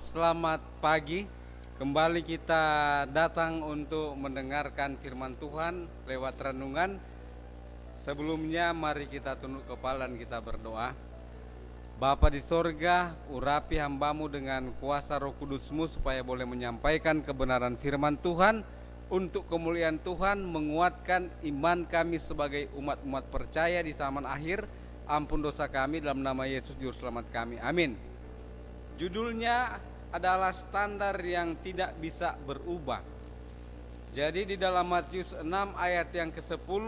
Selamat pagi. Kembali kita datang untuk mendengarkan firman Tuhan lewat renungan. Sebelumnya mari kita tunduk kepala dan kita berdoa. Bapa di sorga, urapi hambamu dengan kuasa Roh Kudus-Mu supaya boleh menyampaikan kebenaran firman Tuhan untuk kemuliaan Tuhan, menguatkan iman kami sebagai umat-umat percaya di zaman akhir. Ampun dosa kami dalam nama Yesus Juru Selamat kami. Amin. Judulnya adalah standar yang tidak bisa berubah. Jadi di dalam Matius 6 ayat yang ke-10,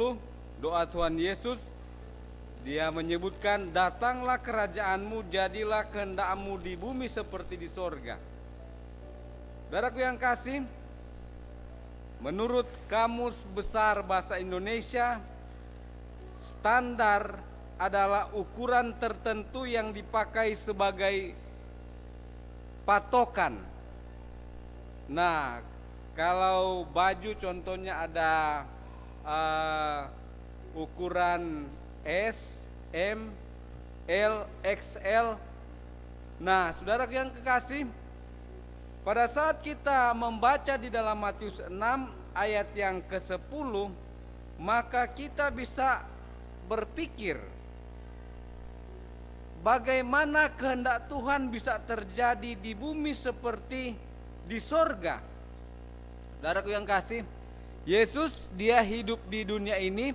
doa Tuhan Yesus, dia menyebutkan, datanglah kerajaanmu, jadilah kehendakmu di bumi seperti di sorga. Saudaraku yang kasih, menurut Kamus Besar Bahasa Indonesia, standar adalah ukuran tertentu yang dipakai sebagai patokan. Nah, kalau baju contohnya ada ukuran S, M, L, XL. Nah, saudara yang kekasih, pada saat kita membaca di dalam Matius 6 ayat yang ke-10, maka kita bisa berpikir bagaimana kehendak Tuhan bisa terjadi di bumi seperti di sorga. Saudaraku yang kasih, Yesus dia hidup di dunia ini.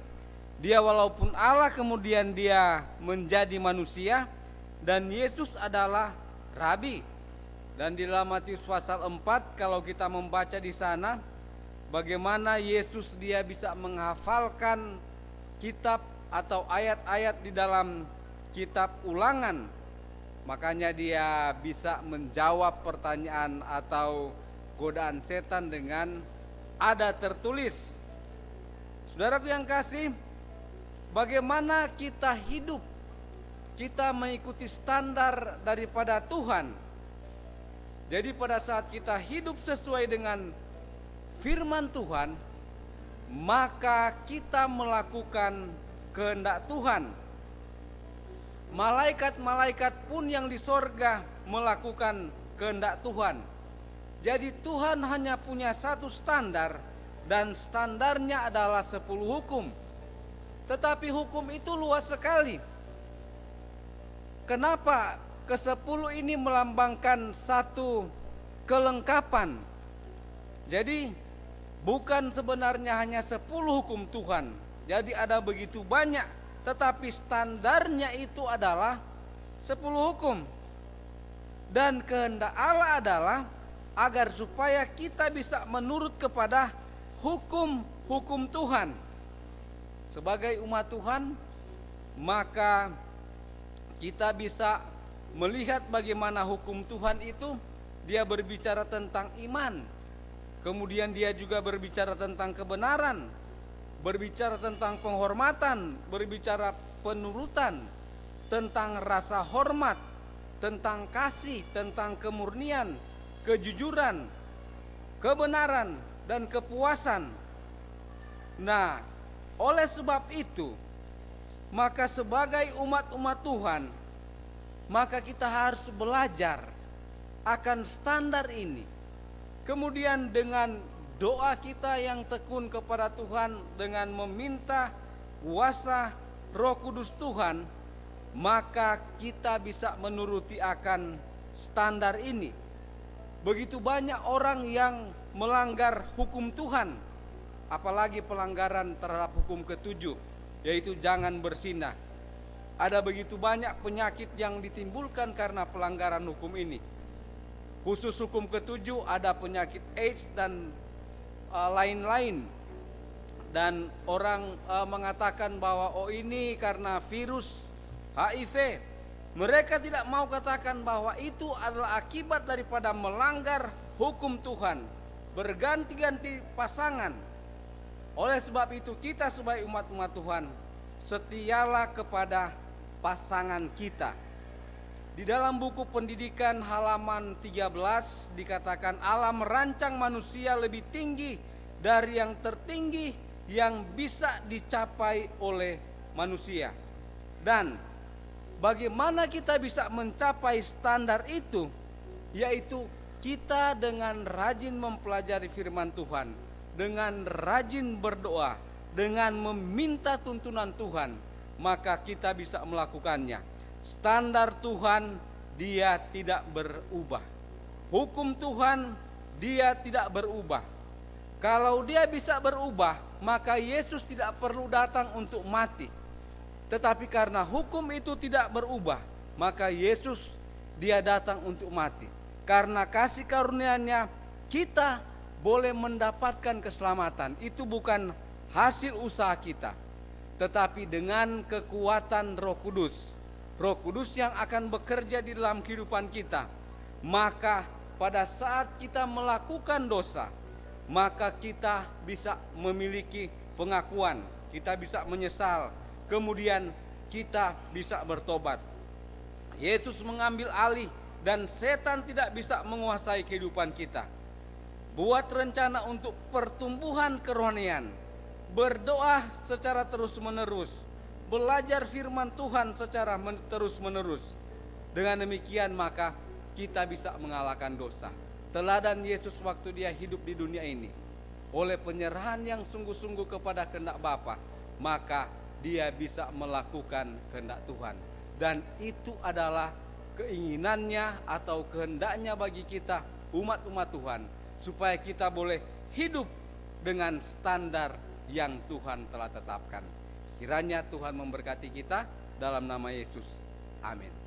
Dia walaupun Allah kemudian dia menjadi manusia. Dan Yesus adalah Rabi. Dan di dalam Matius pasal 4 kalau kita membaca di sana, bagaimana Yesus dia bisa menghafalkan kitab atau ayat-ayat di dalam kitab Ulangan, makanya dia bisa menjawab pertanyaan atau godaan setan dengan ada tertulis. Saudaraku yang kasih, bagaimana kita hidup, kita mengikuti standar daripada Tuhan. Jadi pada saat kita hidup sesuai dengan firman Tuhan, maka kita melakukan kehendak Tuhan. Malaikat-malaikat pun yang di sorga melakukan kehendak Tuhan. Jadi Tuhan hanya punya satu standar, dan standarnya adalah 10 hukum. Tetapi hukum itu luas sekali. Kenapa ke-10 ini melambangkan satu kelengkapan? Jadi bukan sebenarnya hanya 10 hukum Tuhan. Jadi ada begitu banyak, tetapi standarnya itu adalah 10 hukum. Dan kehendak Allah adalah agar supaya kita bisa menurut kepada hukum-hukum Tuhan. Sebagai umat Tuhan, maka kita bisa melihat bagaimana hukum Tuhan itu, dia berbicara tentang iman. Kemudian dia juga berbicara tentang kebenaran, berbicara tentang penghormatan, berbicara penurutan, tentang rasa hormat, tentang kasih, tentang kemurnian, kejujuran, kebenaran, dan kepuasan. Nah, oleh sebab itu, maka sebagai umat-umat Tuhan, maka kita harus belajar akan standar ini. Kemudian dengan doa kita yang tekun kepada Tuhan, dengan meminta kuasa Roh Kudus Tuhan, maka kita bisa menuruti akan standar ini. Begitu banyak orang yang melanggar hukum Tuhan, apalagi pelanggaran terhadap hukum ke-7, yaitu jangan berzinah. Ada begitu banyak penyakit yang ditimbulkan karena pelanggaran hukum ini. Khusus hukum ke-7 ada penyakit AIDS dan lain-lain. Dan orang mengatakan bahwa ini karena virus HIV. Mereka tidak mau katakan bahwa itu adalah akibat daripada melanggar hukum Tuhan, berganti-ganti pasangan. Oleh sebab itu kita sebagai umat-umat Tuhan, setialah kepada pasangan kita. Di dalam buku pendidikan halaman 13 dikatakan Allah merancang manusia lebih tinggi dari yang tertinggi yang bisa dicapai oleh manusia. Dan bagaimana kita bisa mencapai standar itu? yaitu kita dengan rajin mempelajari firman Tuhan, dengan rajin berdoa, dengan meminta tuntunan Tuhan, maka kita bisa melakukannya. Standar Tuhan dia tidak berubah. Hukum Tuhan dia tidak berubah. Kalau dia bisa berubah, maka Yesus tidak perlu datang untuk mati. Tetapi karena hukum itu tidak berubah, maka Yesus dia datang untuk mati. Karena kasih karunia-Nya kita boleh mendapatkan keselamatan. Itu bukan hasil usaha kita, tetapi dengan kekuatan Roh Kudus. Roh Kudus yang akan bekerja di dalam kehidupan kita. Maka pada saat kita melakukan dosa, maka kita bisa memiliki pengakuan, kita bisa menyesal, kemudian kita bisa bertobat. Yesus mengambil alih dan setan tidak bisa menguasai kehidupan kita. Buat rencana untuk pertumbuhan kerohanian, berdoa secara terus-menerus, belajar firman Tuhan secara terus-menerus. Dengan demikian maka kita bisa mengalahkan dosa. Teladan Yesus waktu dia hidup di dunia ini, oleh penyerahan yang sungguh-sungguh kepada kehendak Bapa, maka dia bisa melakukan kehendak Tuhan. Dan itu adalah keinginannya atau kehendaknya bagi kita umat-umat Tuhan, supaya kita boleh hidup dengan standar yang Tuhan telah tetapkan. Kiranya Tuhan memberkati kita dalam nama Yesus. Amin.